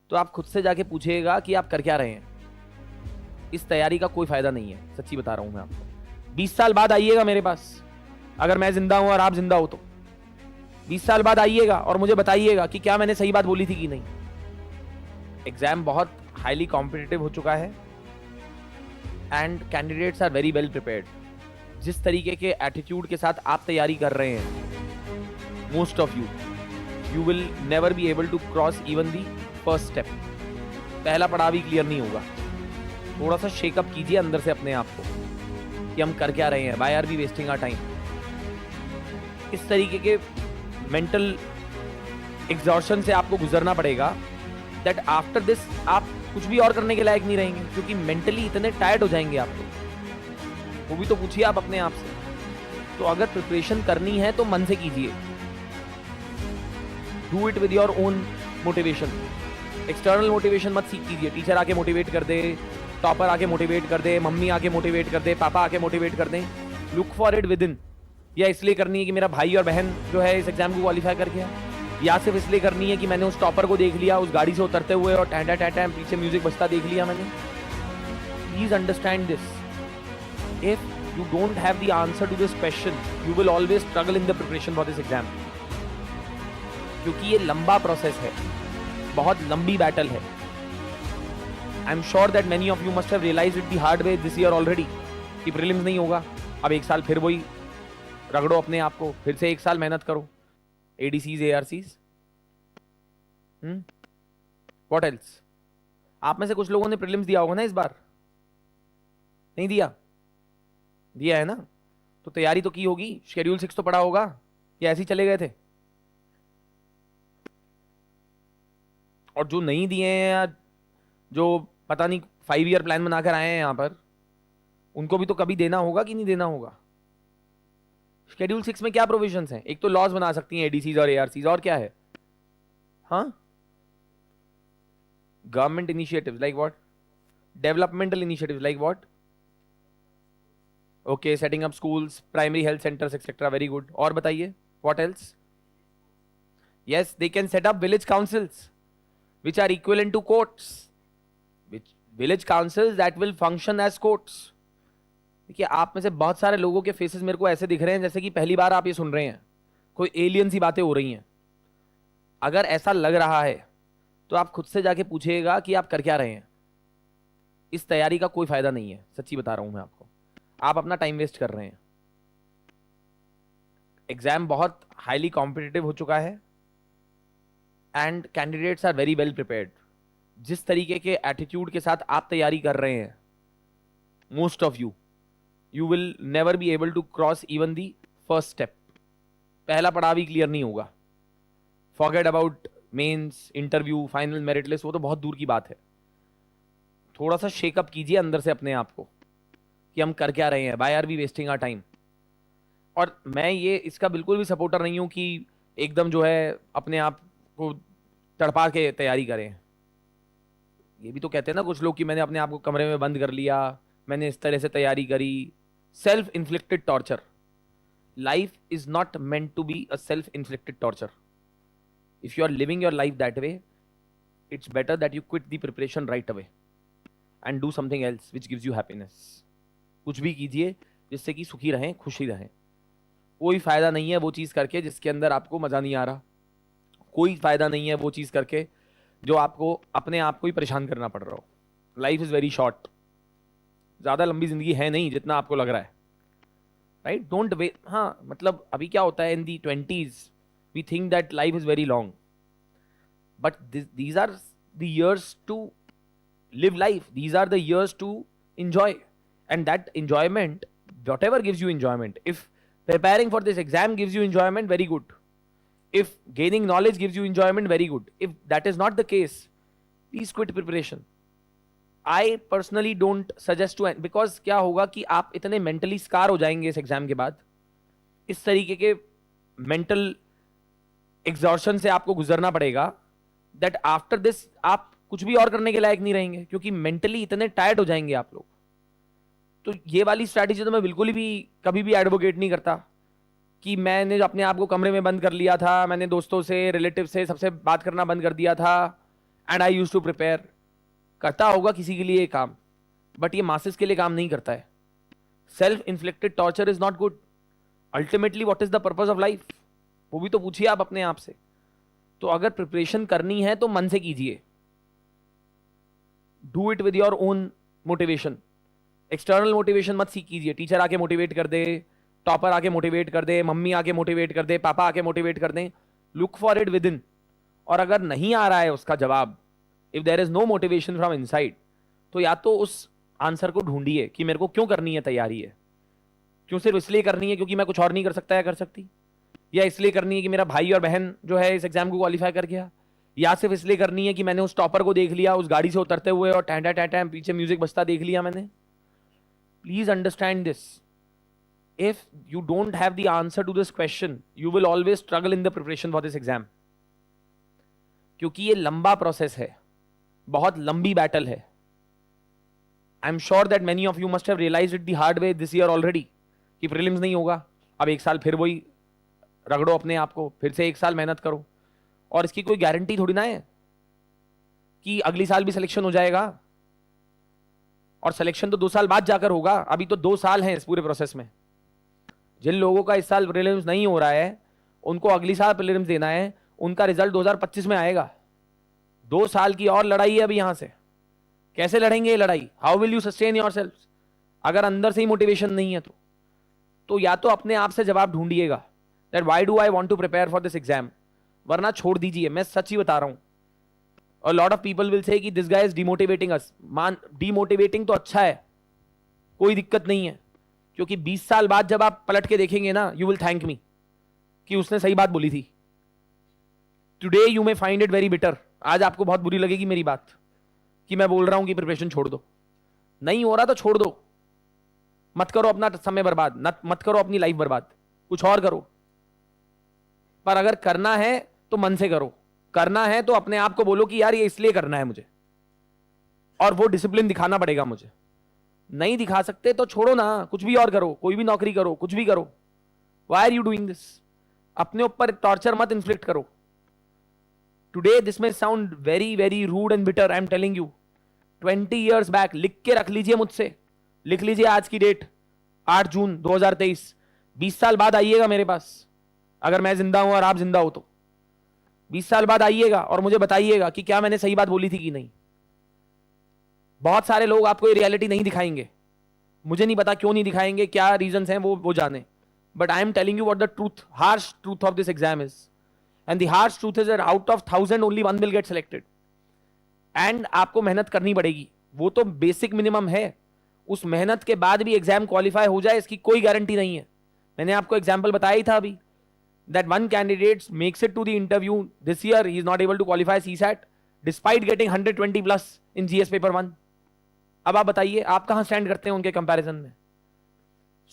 तो आप खुद से जाके पूछिएगा कि आप कर क्या रहे हैं। इस तैयारी का कोई फायदा नहीं है, सच्ची बता रहा हूं मैं आपको। 20 साल बाद आइएगा मेरे पास, अगर मैं जिंदा हूं और आप जिंदा हो तो 20 साल बाद आइएगा और मुझे बताइएगा कि क्या मैंने सही बात बोली थी कि नहीं। एग्जाम बहुत हाईली कॉम्पिटिटिव हो चुका है and candidates are very well prepared. जिस तरीके के एटीट्यूड के साथ आप तैयारी कर रहे हैं, most of you will never be able to cross even the first step. पहला पड़ाव भी क्लियर नहीं होगा। थोड़ा सा शेकअप कीजिए अंदर से अपने आप को कि हम कर क्या रहे हैं, why are we wasting our time. इस तरीके के मेंटल एग्जॉर्शन से आपको गुजरना पड़ेगा दैट आफ्टर दिस आप कुछ भी और करने के लायक नहीं रहेंगे, क्योंकि मेंटली इतने टायर्ड हो जाएंगे आप लोग। वो भी तो पूछिए आप अपने आप से। तो अगर प्रिपरेशन करनी है तो मन से कीजिए, do it with your own motivation. External motivation मत सीख कीजिए, टीचर आके मोटिवेट कर दे, टॉपर आके मोटिवेट कर दे, मम्मी आके मोटिवेट कर दे, पापा आके मोटिवेट कर दें। Look for it with in. या इसलिए करनी है कि मेरा भाई और बहन जो है इस एग्जाम को क्वालिफाई करके आए, या सिर्फ इसलिए करनी है कि मैंने उस टॉपर को देख लिया उस गाड़ी से उतरते हुए और टैंटा टैंटा पीछे म्यूजिक बजता देख लिया मैंने। Please understand this, if you don't have the answer to this question you will always struggle in the preparation for this exam, क्योंकि ये लंबा प्रोसेस है, बहुत लंबी बैटल है। I am sure that many of you must have realised it the hard way this year already कि prelims नहीं होगा। अब एक साल फिर वही रगड़ो अपने आप को, फिर से एक साल मेहनत करो। ADCs, ARCs, what else. आप में से कुछ लोगों ने प्रीलिम्स दिया होगा ना इस बार, नहीं दिया? दिया है ना, तो तैयारी तो की होगी, शेड्यूल 6 तो पढ़ा होगा, या ऐसे ही चले गए थे? और जो नहीं दिए हैं या जो पता नहीं 5 ईयर प्लान बनाकर आए हैं यहाँ पर, उनको भी तो कभी देना होगा कि नहीं देना होगा। शेड्यूल 6 में क्या प्रोविजंस हैं? एक तो लॉज बना सकती हैं ADCs और ARCs, और क्या है? हाँ, government initiatives like what? Developmental initiatives like what? Okay, setting up schools, primary health centres etcetera, very good. और बताइए what else? Yes, they can set up village councils which are equivalent to courts, which village councils that will function as courts। देखिए, आप में से बहुत सारे लोगों के फेसेस मेरे को ऐसे दिख रहे हैं जैसे कि पहली बार आप ये सुन रहे हैं, कोई एलियन सी बातें हो रही हैं। अगर ऐसा लग रहा है तो आप खुद से जाके पूछिएगा कि आप कर क्या रहे हैं। इस तैयारी का कोई फायदा नहीं है, सच्ची बता रहा हूं मैं आपको। आप अपना टाइम वेस्ट कर रहे हैं। एग्जाम बहुत हाईली कॉम्पिटिटिव हो चुका है and candidates are very well prepared. जिस तरीके के एटीट्यूड के साथ आप तैयारी कर रहे हैं, most of you will never be able to cross even the first step. पहला पड़ाव भी क्लियर नहीं होगा। Forget about mains, interview, final, merit list, वो तो बहुत दूर की बात है। थोड़ा सा शेकअप कीजिए अंदर से अपने आप को कि हम कर क्या रहे हैं, why are we wasting our time. और मैं ये इसका बिल्कुल भी सपोर्टर नहीं हूं कि एकदम जो है अपने आप को तड़पा के तैयारी करें। ये भी तो कहते हैं ना कुछ लोग कि मैंने अपने आप को कमरे में बंद कर लिया, मैंने इस तरह से तैयारी करी। Self inflicted torture. Life is not meant to be a self inflicted torture. If you are living your life that way, it's better that you quit the preparation right away and do something else which gives you happiness. कुछ भी कीजिए जिससे कि सुखी रहें, खुशी रहें। कोई फायदा नहीं है वो चीज करके जिसके अंदर आपको मजा नहीं आ रहा। कोई फायदा नहीं है वो चीज करके जो आपको अपने आप को ही परेशान करना पड़ रहा हो। लाइफ इज वेरी शॉर्ट, ज्यादा लंबी जिंदगी है नहीं जितना आपको लग रहा है, राइट? डोंट वे। हाँ, मतलब अभी क्या होता है, in the 20s we think that life is very long, but these are the years to live life, these are the years to enjoy, and that enjoyment, whatever gives you enjoyment, if preparing for this exam gives you enjoyment, very good. If gaining knowledge gives you enjoyment, very good. If that is not the case, please quit preparation. I personally don't suggest to, because क्या होगा कि आप इतने mentally scar हो जाएंगे इस exam के बाद। इस तरीके के mental exhaustion से आपको गुजरना पड़ेगा that after this आप कुछ भी और करने के लायक नहीं रहेंगे, क्योंकि mentally इतने tired हो जाएंगे आप लोग। तो ये वाली स्ट्रैटेजी तो मैं बिल्कुल भी कभी भी एडवोकेट नहीं करता कि मैंने अपने आप को कमरे में बंद कर लिया था, मैंने दोस्तों से, रिलेटिव से, सबसे बात करना बंद कर दिया था and I use to prepare. करता होगा किसी के लिए ये काम, बट ये मासेस के लिए काम नहीं करता है. Self inflicted torture is not good. Ultimately what is the purpose of life, वो भी तो पूछिए आप अपने आप से. तो अगर प्रिपरेशन करनी है तो मन से कीजिए. Do it with your own motivation. External motivation मत सीख कीजिए. टीचर आके मोटिवेट कर दे, टॉपर आके मोटिवेट कर दे, मम्मी आके मोटिवेट कर दे, पापा आके मोटिवेट कर दें. Look for it within. और अगर नहीं आ रहा है उसका जवाब, if there is no motivation from inside, तो या तो उस आंसर को ढूंढिए कि मेरे को क्यों करनी है तैयारी है. क्यों सिर्फ इसलिए करनी है क्योंकि मैं कुछ और नहीं कर सकता या कर सकती, या इसलिए करनी है कि मेरा भाई और बहन जो है इस एग्जाम को क्वालिफाई कर गया, या सिर्फ इसलिए करनी है कि मैंने उस टॉपर को देख लिया उस गाड़ी से उतरते हुए और टैंटा टैंटा पीछे म्यूजिक बजता देख लिया मैंने. Please understand this. If you don't have the answer to this question, you will always struggle in the preparation for this exam. क्योंकि ये लंबा प्रोसेस है, बहुत लंबी बैटल है. I am sure that many of you must have realised it the hard way this year already कि prelims नहीं होगा. अब एक साल फिर वही रगड़ो अपने आप को, फिर से एक साल मेहनत करो. और इसकी कोई गारंटी थोड़ी ना है कि अगली साल भी सिलेक्शन हो जाएगा. और सिलेक्शन तो 2 साल बाद जाकर होगा. अभी तो 2 साल हैं इस पूरे प्रोसेस में. जिन लोगों का इस साल प्रीलिम्स नहीं हो रहा है उनको अगली साल प्रीलिम्स देना है. उनका रिजल्ट 2025 में आएगा. 2 साल की और लड़ाई है अभी. यहां से कैसे लड़ेंगे ये लड़ाई? How will you sustain yourself अगर अंदर से ही मोटिवेशन नहीं है तो या तो अपने आप से जवाब ढूंढिएगा that why do I want to prepare for this exam, वरना छोड़ दीजिए. मैं सच ही बता रहा हूं. और lot of people will say कि this guy is demotivating us. Demotivating तो अच्छा है, कोई दिक्कत नहीं है. क्योंकि 20 साल बाद जब आप पलट के देखेंगे ना, यू विल थैंक मी कि उसने सही बात बोली थी. Today you may find it very bitter. आज आपको बहुत बुरी लगेगी मेरी बात कि मैं बोल रहा हूं कि प्रिपरेशन छोड़ दो. नहीं हो रहा तो छोड़ दो. मत करो अपना समय बर्बाद, मत करो अपनी लाइफ बर्बाद, कुछ और करो. पर अगर करना है तो मन से करो. करना है तो अपने आप को बोलो कि यार ये इसलिए करना है मुझे, और वो डिसिप्लिन दिखाना पड़ेगा मुझे. नहीं दिखा सकते तो छोड़ो ना, कुछ भी और करो, कोई भी नौकरी करो, कुछ भी करो. Why are you doing this? अपने ऊपर टॉर्चर मत इन्फ्लिक्ट करो. Today this may sound very very rude and bitter. I am telling you 20 years back. लिख के रख लीजिए मुझसे, लिख लीजिए आज की डेट 8 जून 2023. 20 साल बाद आइएगा मेरे पास, अगर मैं जिंदा हूं और आप जिंदा हो तो 20 साल बाद आइएगा और मुझे बताइएगा कि क्या मैंने सही बात बोली थी कि नहीं. बहुत सारे लोग आपको ये रियलिटी नहीं दिखाएंगे. मुझे नहीं पता क्यों नहीं दिखाएंगे, क्या रीजंस हैं वो जाने. But I am telling you what the truth, harsh truth of this exam is. And the harsh truth is that out of 1000 only 1 will get selected. And आपको मेहनत करनी पड़ेगी, वो तो बेसिक मिनिमम है. उस मेहनत के बाद भी एग्जाम क्वालिफाई हो जाए इसकी कोई गारंटी नहीं है. मैंने आपको एग्जाम्पल बताया ही था अभी that one candidate makes it to the interview this year, he is not able to qualify CSAT despite getting 120 plus in GS paper 1. अब आप बताइए आप कहां स्टैंड करते हैं उनके कंपैरिजन में.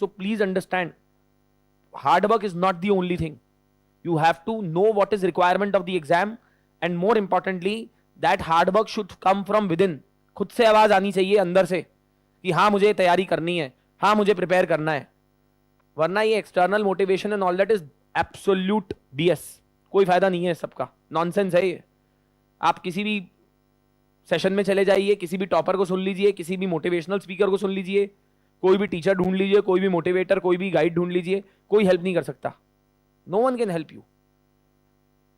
So please understand, hard work is not the only thing. You have to know what is requirement of the exam, and more importantly that hard work should come from within. खुद से आवाज आनी चाहिए अंदर से कि हाँ मुझे तैयारी करनी है, हाँ मुझे प्रिपेयर करना है. वरना ये external motivation and all that is absolute BS. कोई फायदा नहीं है सबका, नॉनसेंस है ये. आप किसी भी सेशन में चले जाइए, किसी भी टॉपर को सुन लीजिए, किसी भी मोटिवेशनल स्पीकर को सुन लीजिए, कोई भी टीचर ढूंढ लीजिए, कोई भी मोटिवेटर, कोई भी गाइड ढूंढ लीजिए, कोई हेल्प नहीं कर सकता. No one can help you.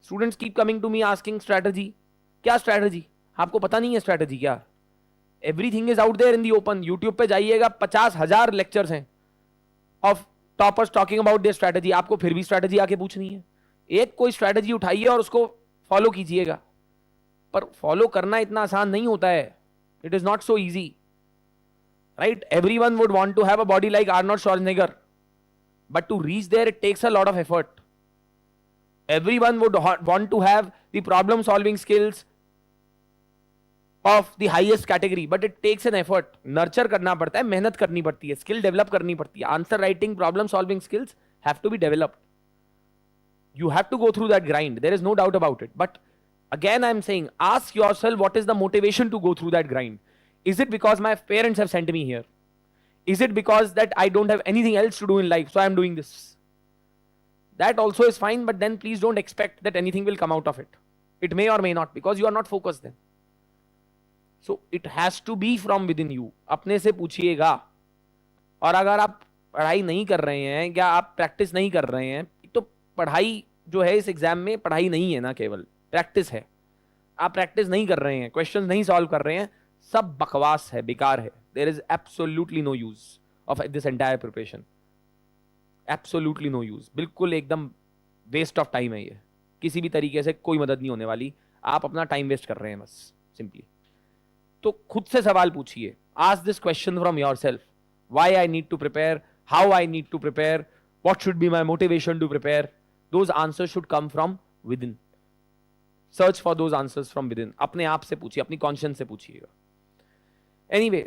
Students keep coming to me asking strategy. क्या स्ट्रैटेजी? आपको पता नहीं है स्ट्रैटेजी क्या? Everything is out there in the open. YouTube पे जाइएगा, 50,000 लेक्चर्स हैं of toppers talking about their strategy. आपको फिर भी स्ट्रैटेजी आके पूछनी है. एक कोई स्ट्रैटेजी उठाइए और उसको फॉलो कीजिएगा. पर फॉलो करना इतना आसान नहीं होता है. It is not so easy, right? Everyone would want to have a body like Arnold Schwarzenegger, but to reach there it takes a lot of effort. Everyone would want to have the problem solving skills of the highest category, but it takes an effort. Nurture करना पड़ता है, मेहनत करनी पड़ती है, skill develop करनी पड़ती है. Answer writing, problem solving skills have to be developed. You have to go through that grind. There is no doubt about it. But again, I'm saying, ask yourself what is the motivation to go through that grind. Is it because my parents have sent me here? Is it because that I don't have anything else to do in life, so I'm doing this? That also is fine, but then please don't expect that anything will come out of it. It may or may not, because you are not focused then. So it has to be from within you, अपने से पूछिएगा। और अगर आप पढ़ाई नहीं कर रहे हैं या आप प्रैक्टिस नहीं कर रहे हैं, तो पढ़ाई जो है इस एग्जाम में पढ़ाई नहीं है ना, केवल प्रैक्टिस है। आप प्रैक्टिस नहीं कर रहे हैं, क्वेश्चन नहीं सॉल्व कर रहे हैं, सब बकवास है, बेकार है। There is absolutely no use of this entire preparation, absolutely no use, बिल्कुल एकदम वेस्ट ऑफ टाइम है ये, किसी भी तरीके से कोई मदद नहीं होने वाली, आप अपना टाइम वेस्ट कर रहे हैं बस सिंपली। तो खुद से सवाल पूछिए, ask this question from yourself, why I need to prepare, how I need to prepare, what should be my motivation to prepare. Those answers should come from within, search for those answers from within, अपने आप से पूछिए, अपनी conscience से पूछिएगा। Anyway